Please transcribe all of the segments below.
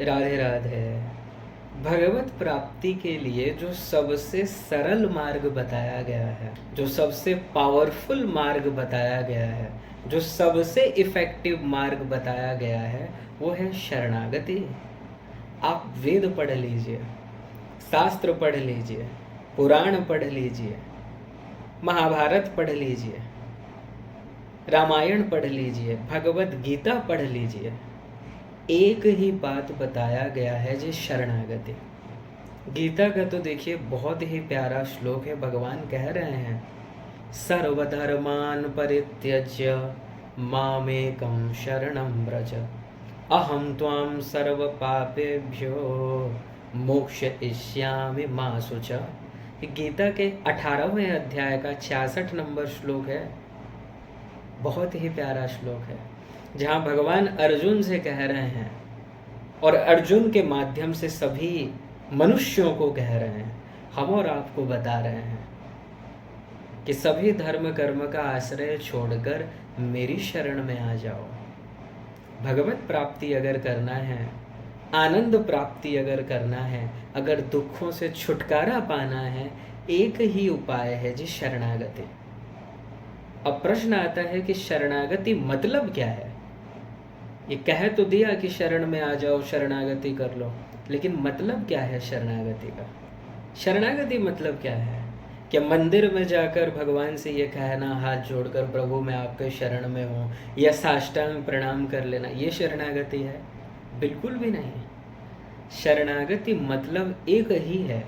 राधे राधे। भगवत प्राप्ति के लिए जो सबसे सरल मार्ग बताया गया है, जो सबसे पावरफुल मार्ग बताया गया है, जो सबसे इफ़ेक्टिव मार्ग बताया गया है, वो है शरणागति। आप वेद पढ़ लीजिए, शास्त्र पढ़ लीजिए, पुराण पढ़ लीजिए, महाभारत पढ़ लीजिए, रामायण पढ़ लीजिए, भगवत गीता पढ़ लीजिए, एक ही बात बताया गया है जी, शरणागति। गीता का तो देखिए बहुत ही प्यारा श्लोक है। भगवान कह रहे हैं, सर्वधर्मान परित्यज्य मामेकं शरणं व्रज अहं त्वां सर्व पापेभ्यो मोक्षयिष्यामि मा शुच। गीता के 18वें अध्याय का 66 नंबर श्लोक है। बहुत ही प्यारा श्लोक है, जहाँ भगवान अर्जुन से कह रहे हैं और अर्जुन के माध्यम से सभी मनुष्यों को कह रहे हैं, हम और आपको बता रहे हैं कि सभी धर्म कर्म का आश्रय छोड़कर मेरी शरण में आ जाओ। भगवत प्राप्ति अगर करना है, आनंद प्राप्ति अगर करना है, अगर दुखों से छुटकारा पाना है, एक ही उपाय है जी, शरणागति। अब प्रश्न आता है कि शरणागति मतलब क्या है। ये कह तो दिया कि शरण में आ जाओ, शरणागति कर लो, लेकिन मतलब क्या है शरणागति का। शरणागति मतलब क्या है? क्या मंदिर में जाकर भगवान से ये कहना हाथ जोड़कर, प्रभु मैं आपके शरण में हूँ, या साष्टांग प्रणाम कर लेना, ये शरणागति है? बिल्कुल भी नहीं। शरणागति मतलब एक ही है,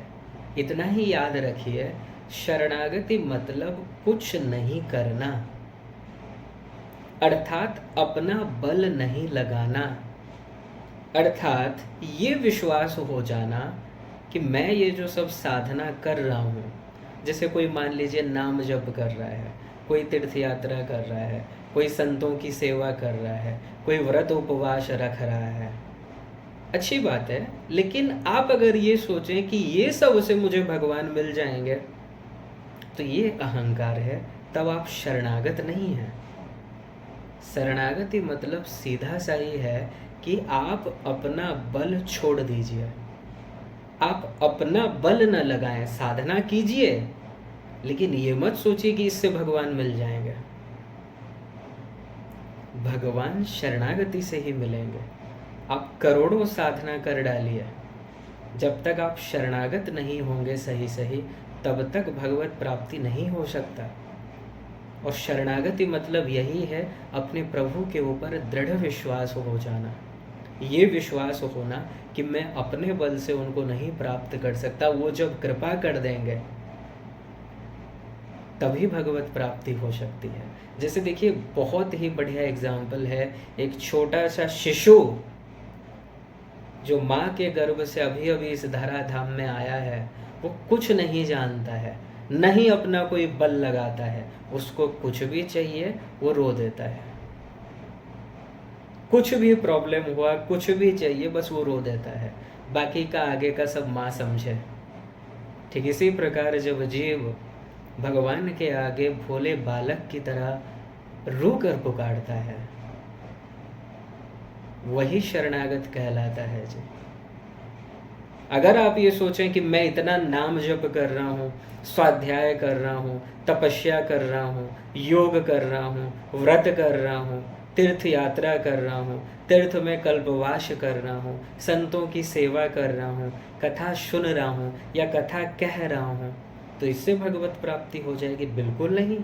इतना ही याद रखिए। शरणागति मतलब कुछ नहीं करना, अर्थात अपना बल नहीं लगाना, अर्थात ये विश्वास हो जाना कि मैं ये जो सब साधना कर रहा हूँ, जैसे कोई मान लीजिए नाम जप कर रहा है, कोई तीर्थ यात्रा कर रहा है, कोई संतों की सेवा कर रहा है, कोई व्रत उपवास रख रहा है, अच्छी बात है। लेकिन आप अगर ये सोचें कि ये सब से मुझे भगवान मिल जाएंगे, तो ये अहंकार है, तब आप शरणागत नहीं हैं। शरणागति मतलब सीधा सा ही है कि आप अपना बल छोड़ दीजिए, आप अपना बल न लगाएं, साधना कीजिए, लेकिन ये मत सोचिए कि इससे भगवान मिल जाएंगे। भगवान शरणागति से ही मिलेंगे। आप करोड़ों साधना कर डालिए, जब तक आप शरणागत नहीं होंगे सही तब तक भगवत प्राप्ति नहीं हो सकता। और शरणागति मतलब यही है, अपने प्रभु के ऊपर दृढ़ विश्वास हो जाना, ये विश्वास होना कि मैं अपने बल से उनको नहीं प्राप्त कर सकता, वो जब कृपा कर देंगे तभी भगवत प्राप्ति हो सकती है। जैसे देखिए, बहुत ही बढ़िया एग्जाम्पल है, एक छोटा सा शिशु जो माँ के गर्भ से अभी अभी इस धराधाम में आया है, वो कुछ नहीं जानता है, नहीं अपना कोई बल लगाता है, उसको कुछ भी चाहिए वो रो देता है, कुछ भी प्रॉब्लम हुआ, कुछ भी चाहिए बस वो रो देता है, बाकी का आगे का सब माँ समझे। ठीक इसी प्रकार जब जीव भगवान के आगे भोले बालक की तरह रो कर पुकारता है, वही शरणागत कहलाता है जी। अगर आप ये सोचें कि मैं इतना नाम जप कर रहा हूँ, स्वाध्याय कर रहा हूँ, तपस्या कर रहा हूँ, योग कर रहा हूँ, व्रत कर रहा हूँ, तीर्थ यात्रा कर रहा हूँ, तीर्थ में कल्पवास कर रहा हूँ, संतों की सेवा कर रहा हूँ, कथा सुन रहा हूँ या कथा कह रहा हूँ, तो इससे भगवत प्राप्ति हो जाएगी? बिल्कुल नहीं।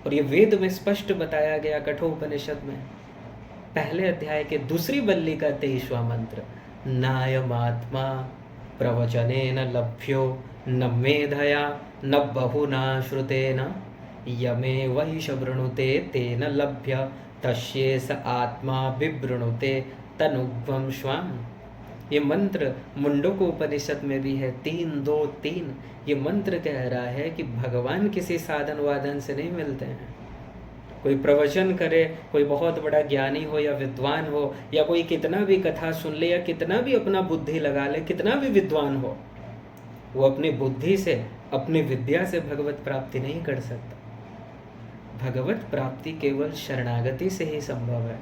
और ये वेद में स्पष्ट बताया गया, कठोपनिषद में पहले अध्याय के दूसरी बल्ली का 23वां मंत्र, नायमात्मा प्रवचनेन लभ्यो न मेधया न बहुना श्रुतेन यमे वही शवृणुते तेन लभ्य तस्येष आत्मा विवृणुते तनुग्वं स्वाम। ये मंत्र मुंडकोपनिषद में भी है, 3-2-3। ये मंत्र कह रहा है कि भगवान किसी साधन वादन से नहीं मिलते हैं। कोई प्रवचन करे, कोई बहुत बड़ा ज्ञानी हो या विद्वान हो, या कोई कितना भी कथा सुन ले, या कितना भी अपना बुद्धि लगा ले, कितना भी विद्वान हो, वो अपनी बुद्धि से, अपनी विद्या से भगवत प्राप्ति नहीं कर सकता। भगवत प्राप्ति केवल शरणागति से ही संभव है।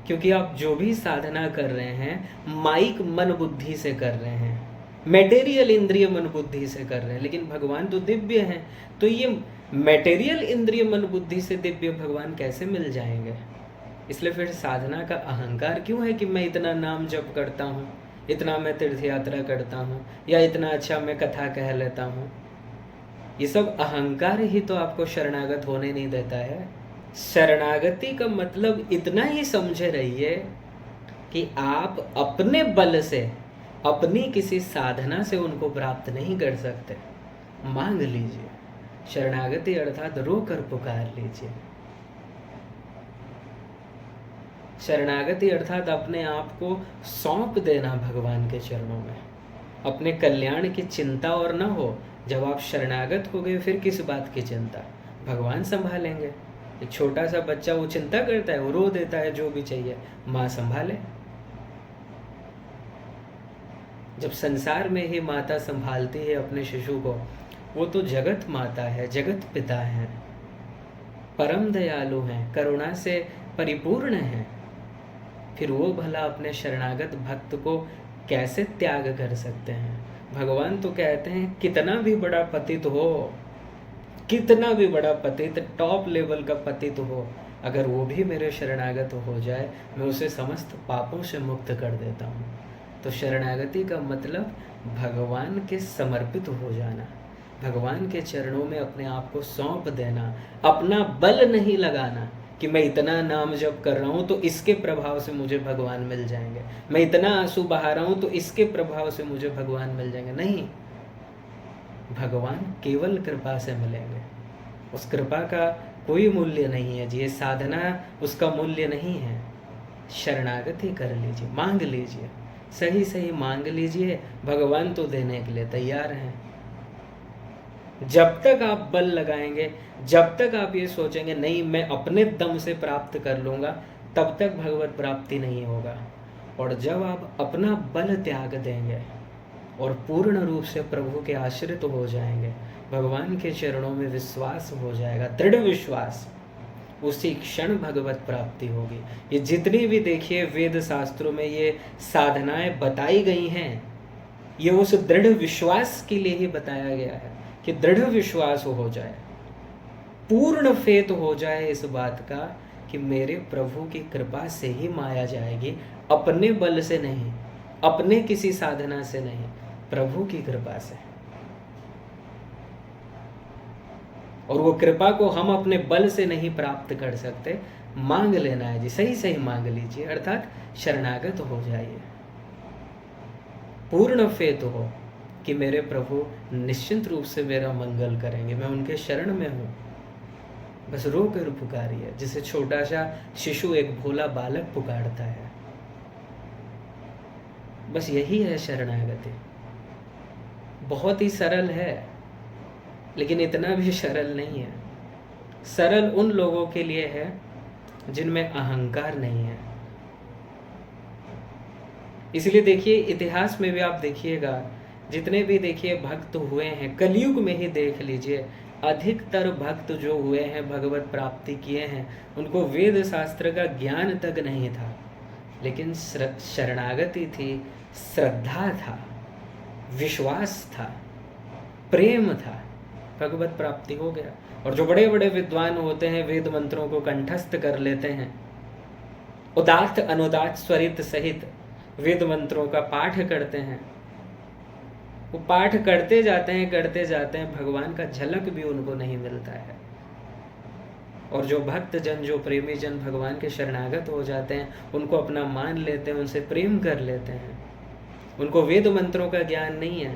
क्योंकि आप जो भी साधना कर रहे हैं माइक मन बुद्धि से कर रहे हैं, मेटेरियल इंद्रिय मन बुद्धि से कर रहे हैं, लेकिन भगवान तो दिव्य हैं। तो ये मेटेरियल इंद्रिय मन बुद्धि से दिव्य भगवान कैसे मिल जाएंगे? इसलिए फिर साधना का अहंकार क्यों है कि मैं इतना नाम जप करता हूँ, इतना मैं तीर्थ यात्रा करता हूँ, या इतना अच्छा मैं कथा कह लेता हूँ। ये सब अहंकार ही तो आपको शरणागत होने नहीं देता है। शरणागति का मतलब इतना ही समझे रहिए कि आप अपने बल से, अपनी किसी साधना से उनको प्राप्त नहीं कर सकते। मांग लीजिए। शरणागति अर्थात रोकर पुकार लीजिए। शरणागति अर्थात अपने आप को सौंप देना भगवान के चरणों में। अपने कल्याण की चिंता और न हो। जब आप शरणागत हो गए फिर किस बात की चिंता? भगवान संभालेंगे। एक छोटा सा बच्चा वो चिंता करता है, वो रो देता है जो भी चाहिए, माँ संभाले। जब संसार में ही माता संभालती है अपने शिशु को, वो तो जगत माता है, जगत पिता है, परम दयालु हैं, करुणा से परिपूर्ण हैं। फिर वो भला अपने शरणागत भक्त को कैसे त्याग कर सकते हैं? भगवान तो कहते हैं कितना भी बड़ा पतित हो, कितना भी बड़ा पतित, टॉप लेवल का पतित हो, अगर वो भी मेरे शरणागत हो जाए मैं उसे समस्त पापों से मुक्त कर देता हूँ। तो शरणागति का मतलब भगवान के समर्पित हो जाना, भगवान के चरणों में अपने आप को सौंप देना, अपना बल नहीं लगाना कि मैं इतना नाम जप कर रहा हूँ तो इसके प्रभाव से मुझे भगवान मिल जाएंगे, मैं इतना आंसू बहा रहा हूँ तो इसके प्रभाव से मुझे भगवान मिल जाएंगे। नहीं, भगवान केवल कृपा से मिलेंगे। उस कृपा का कोई मूल्य नहीं है जी, ये साधना उसका मूल्य नहीं है। शरणागति कर लीजिए, मांग लीजिए, सही सही मांग लीजिए, भगवान तो देने के लिए तैयार हैं। जब तक आप बल लगाएंगे, जब तक आप ये सोचेंगे नहीं मैं अपने दम से प्राप्त कर लूँगा, तब तक भगवत प्राप्ति नहीं होगा। और जब आप अपना बल त्याग देंगे और पूर्ण रूप से प्रभु के आश्रित हो जाएंगे, भगवान के चरणों में विश्वास हो जाएगा, दृढ़ विश्वास, उसी क्षण भगवत प्राप्ति होगी। ये जितनी भी देखिए वेद शास्त्रों में ये साधनाएं बताई गई हैं, ये उस दृढ़ विश्वास के लिए ही बताया गया है कि दृढ़ विश्वास हो जाए, पूर्ण फेत हो जाए इस बात का कि मेरे प्रभु की कृपा से ही माया जाएगी, अपने बल से नहीं, अपने किसी साधना से नहीं, प्रभु की कृपा से। और वो कृपा को हम अपने बल से नहीं प्राप्त कर सकते, मांग लेना है जी, सही सही मांग लीजिए, अर्थात शरणागत हो जाइए, पूर्ण फेत हो कि मेरे प्रभु निश्चिंत रूप से मेरा मंगल करेंगे, मैं उनके शरण में हूँ। बस रो कर पुकारिए, जिसे छोटा सा शिशु एक भोला बालक पुकारता है। बस यही है शरणागति। बहुत ही सरल है, लेकिन इतना भी सरल नहीं है। सरल उन लोगों के लिए है जिनमें अहंकार नहीं है। इसलिए देखिए इतिहास में भी आप देखिएगा, जितने भी देखिए भक्त हुए हैं, कलयुग में ही देख लीजिए, अधिकतर भक्त जो हुए हैं, भगवत प्राप्ति किए हैं, उनको वेद शास्त्र का ज्ञान तक नहीं था, लेकिन शरणागति थी, श्रद्धा था, विश्वास था, प्रेम था, भगवत प्राप्ति हो गया। और जो बड़े बड़े विद्वान होते हैं, वेद मंत्रों को कंठस्थ कर लेते हैं, उदात्त अनुदात्त स्वरित सहित वेद मंत्रों का पाठ करते हैं, वो पाठ करते जाते हैं, भगवान का झलक भी उनको नहीं मिलता है। और जो भक्त जन, जो प्रेमी जन भगवान के शरणागत हो जाते हैं, उनको अपना मान लेते हैं, उनसे प्रेम कर लेते हैं, उनको वेद मंत्रों का ज्ञान नहीं है,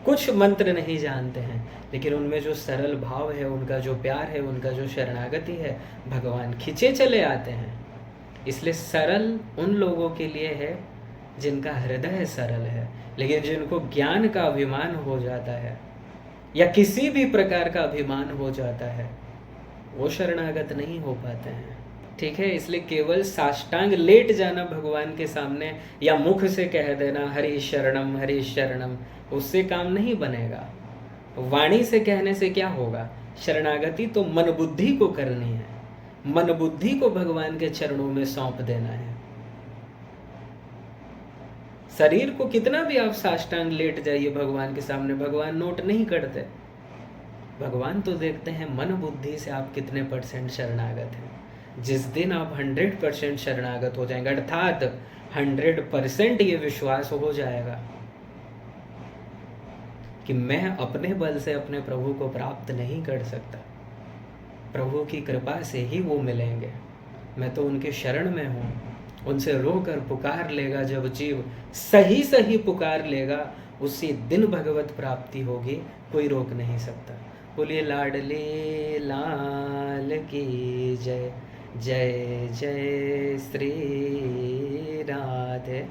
कुछ मंत्र नहीं जानते हैं, लेकिन उनमें जो सरल भाव है, उनका जो प्यार है, उनका जो शरणागति है, भगवान खींचे चले आते हैं। इसलिए सरल उन लोगों के लिए है जिनका हृदय सरल है, लेकिन जिनको ज्ञान का अभिमान हो जाता है या किसी भी प्रकार का अभिमान हो जाता है, वो शरणागत नहीं हो पाते हैं। ठीक है, इसलिए केवल साष्टांग लेट जाना भगवान के सामने या मुख से कह देना हरि शरणम, उससे काम नहीं बनेगा। वाणी से कहने से क्या होगा? शरणागति तो मन बुद्धि को करनी है, मन बुद्धि को भगवान के चरणों में सौंप देना है। शरीर को कितना भी आप साष्टांग लेट जाइए भगवान के सामने, भगवान नोट नहीं करते। भगवान तो देखते हैं मन बुद्धि से आप कितने % शरणागत हैं। जिस दिन आप 100% शरणागत हो जाएंगे, अर्थात 100% ये विश्वास हो जाएगा कि मैं अपने बल से अपने प्रभु को प्राप्त नहीं कर सकता, प्रभु की कृपा से ही वो मिलेंगे, मैं तो उनके शरण में हूँ। उनसे रोकर पुकार लेगा जब जीव, सही सही पुकार लेगा, उसी दिन भगवत प्राप्ति होगी, कोई रोक नहीं सकता। बोलिए लाडले लाल की जय, जय जय श्री राधे।